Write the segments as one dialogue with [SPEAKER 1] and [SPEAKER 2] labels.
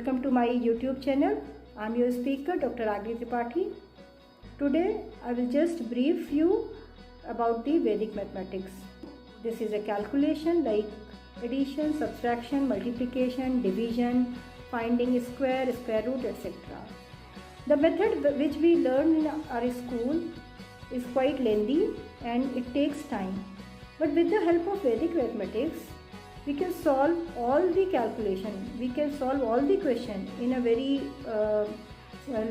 [SPEAKER 1] welcome to my YouTube channel. I'm your speaker, Dr. Agni Tripathi. Today I will just brief you about the Vedic mathematics. This is a calculation like addition, subtraction, multiplication, division, finding square, square root, etc. The method which we learn in our school is quite lengthy and it takes time. But with the help of Vedic mathematics, we can solve all the calculation, we can solve all the question in a very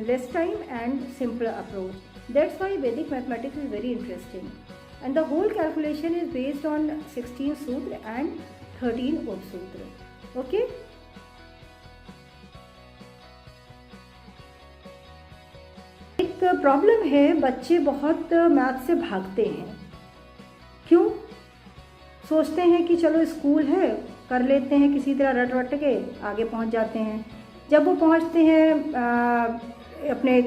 [SPEAKER 1] less time and simpler approach. That's why Vedic mathematics is very interesting. And the whole calculation is based on 16 Sutra and 13 Upsutra. Okay? एक problem है, बच्चे बहुत math से भागते हैं. क्यों? सोचते हैं कि चलो स्कूल है, कर लेते हैं, किसी तरह रट रट के आगे पहुंच जाते हैं. जब वो पहुंचते हैं अपने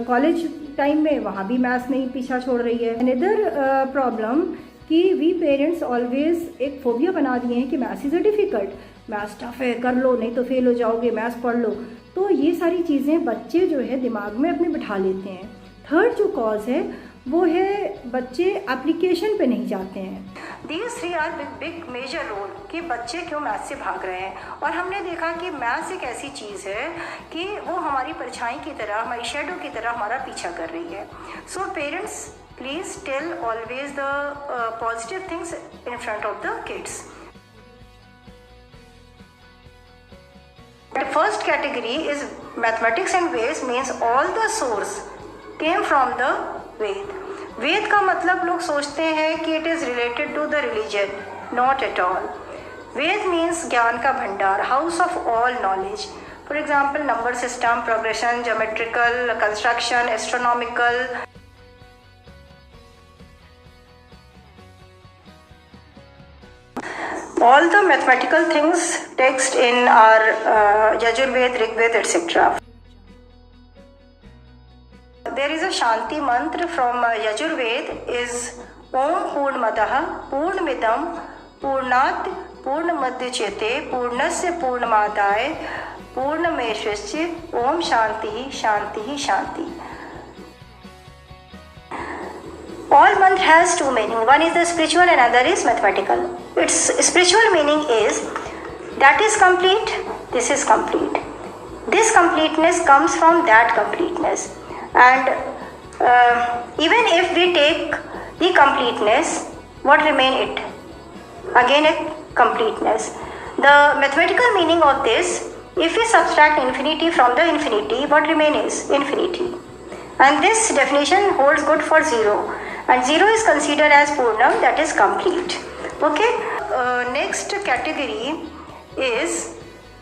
[SPEAKER 1] कॉलेज टाइम में, वहाँ भी मैथ्स नहीं पीछा छोड़ रही है. अनदर प्रॉब्लम कि वी पेरेंट्स ऑलवेज एक फोबिया बना दिए हैं कि maths is a difficult, maths tough है, कर लो नहीं तो फेल हो जाओगे, मैथ्स पढ़ लो. तो ये सारी चीज़ें बच्चे जो है दिमाग में अपने बिठा लेते हैं. थर्ड जो कॉज है वो है बच्चे एप्लीकेशन पे नहीं जाते हैं. These three are big major role कि बच्चे क्यों मैथ्स से भाग रहे हैं. और हमने देखा कि मैथ्स एक ऐसी चीज़ है कि वो हमारी परछाई की तरह, हमारी शेडो की तरह हमारा पीछा कर रही है. So parents please tell always the positive things in front of the kids. The first category is mathematics and Veds means all the source came from the Ved. वेद का मतलब लोग सोचते हैं कि it is related to the religion, not at all. Veda means ज्ञान का भंडार, house of all knowledge. For example, number system, progression, geometrical, construction, astronomical. All the mathematical things text in our Yajurved, Rigved, etc. There is a Shanti mantra from Yajurved is Om Purnamadaha Purnamidam Purnat Purnamadhyachyate Purnasya Purnamadaya Purnameshwasya Om Shanti Shanti Shanti. All mantra has two meanings. One is the spiritual and another is mathematical. Its spiritual meaning is that is complete, this is complete. This completeness comes from that completeness. And even if we take the completeness, what remain it? Again a completeness. The mathematical meaning of this, if we subtract infinity from the infinity, what remain is infinity. And this definition holds good for zero. And zero is considered as Purnam, that is complete. Okay. Next category is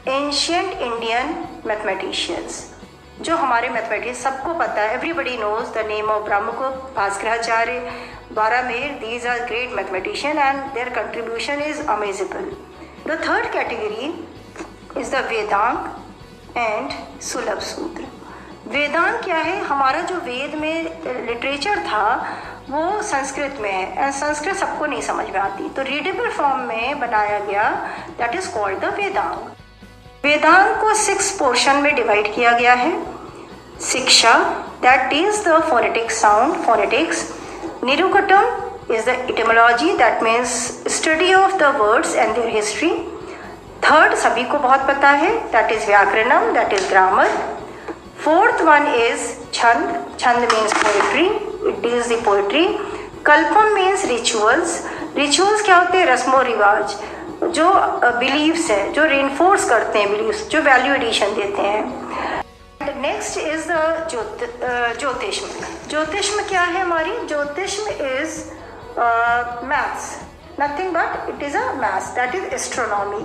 [SPEAKER 1] ancient Indian mathematicians. जो हमारे mathematics सबको पता है, everybody knows the name of Brahmagupta, Bhaskaracharya, बारामेर. These are great mathematician and their contribution is amazable. The third category is the Vedanga and Shulba Sutra. Vedang क्या है? हमारा जो वेद में लिटरेचर था वो संस्कृत में है एंड संस्कृत सबको नहीं समझ में आती, तो रीडेबल फॉर्म में बनाया गया, that is called the Vedang. Vedang को 6 पोर्शन में डिवाइड किया गया है. Shiksha, that is the phonetic sound, phonetics. Niruktam is the etymology, that means study of the words and their history. Third सभी को बहुत पता है, that is Vyakaranam, that is grammar. Fourth one is Chhanda, Chhanda means poetry, it is the poetry. Kalpam means rituals. Rituals क्या होते हैं? रस्मो रिवाज, जो बिलीव्स है, जो रेनफोर्स करते हैं बिलीव्स, जो वैल्यू एडिशन देते हैं. Next is the Jyotisham. Jyotisham क्या है हमारी? Jyotisham is maths, nothing but it is a maths, that is astronomy.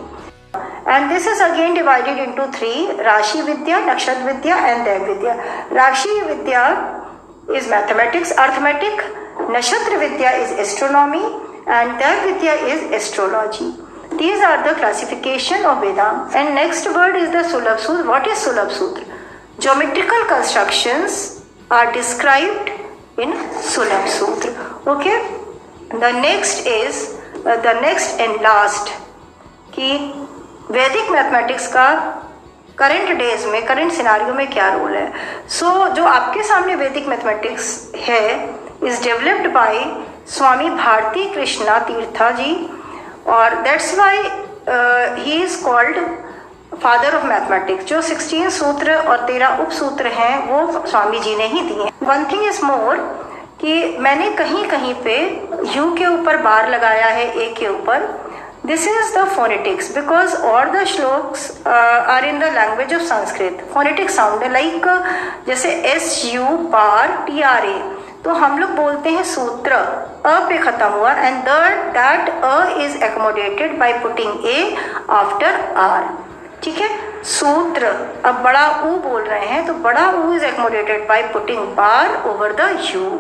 [SPEAKER 1] And this is again divided into 3: Rashi Vidya, Nakshatra Vidya and Dev Vidya. Rashi Vidya is mathematics, arithmetic. Nakshatra Vidya is astronomy and Dev Vidya is astrology. These are the classification of Vedanta. And next word is the Sulabh Sutra. What is Sulabh Sutra? Geometrical constructions are described in Sulabh Sutra. Okay. The next is the next and last कि वैदिक mathematics का current days में, current scenario में क्या role है। सो जो आपके सामने वैदिक मैथमेटिक्स है इज डेवलप्ड बाय स्वामी भारती कृष्णा तीर्था जी, और that's why he is called father of mathematics. जो 16 सूत्र और 13 उप सूत्र हैं वो स्वामी जी ने ही दिए। वन थिंग इज मोर कि मैंने कहीं कहीं पे यू के ऊपर बार लगाया है, ए के ऊपर। This is the phonetics because all the shlokas are in the language of Sanskrit. Phonetic sound है लाइक जैसे S U bar T R A, तो हम लोग बोलते हैं सूत्र अ पे खत्म हुआ, एंड दैट अ is accommodated by putting A after R. ठीक है, सूत्र, अब बड़ा ऊ बोल रहे हैं तो बड़ा ऊ is accommodated by putting bar over the you.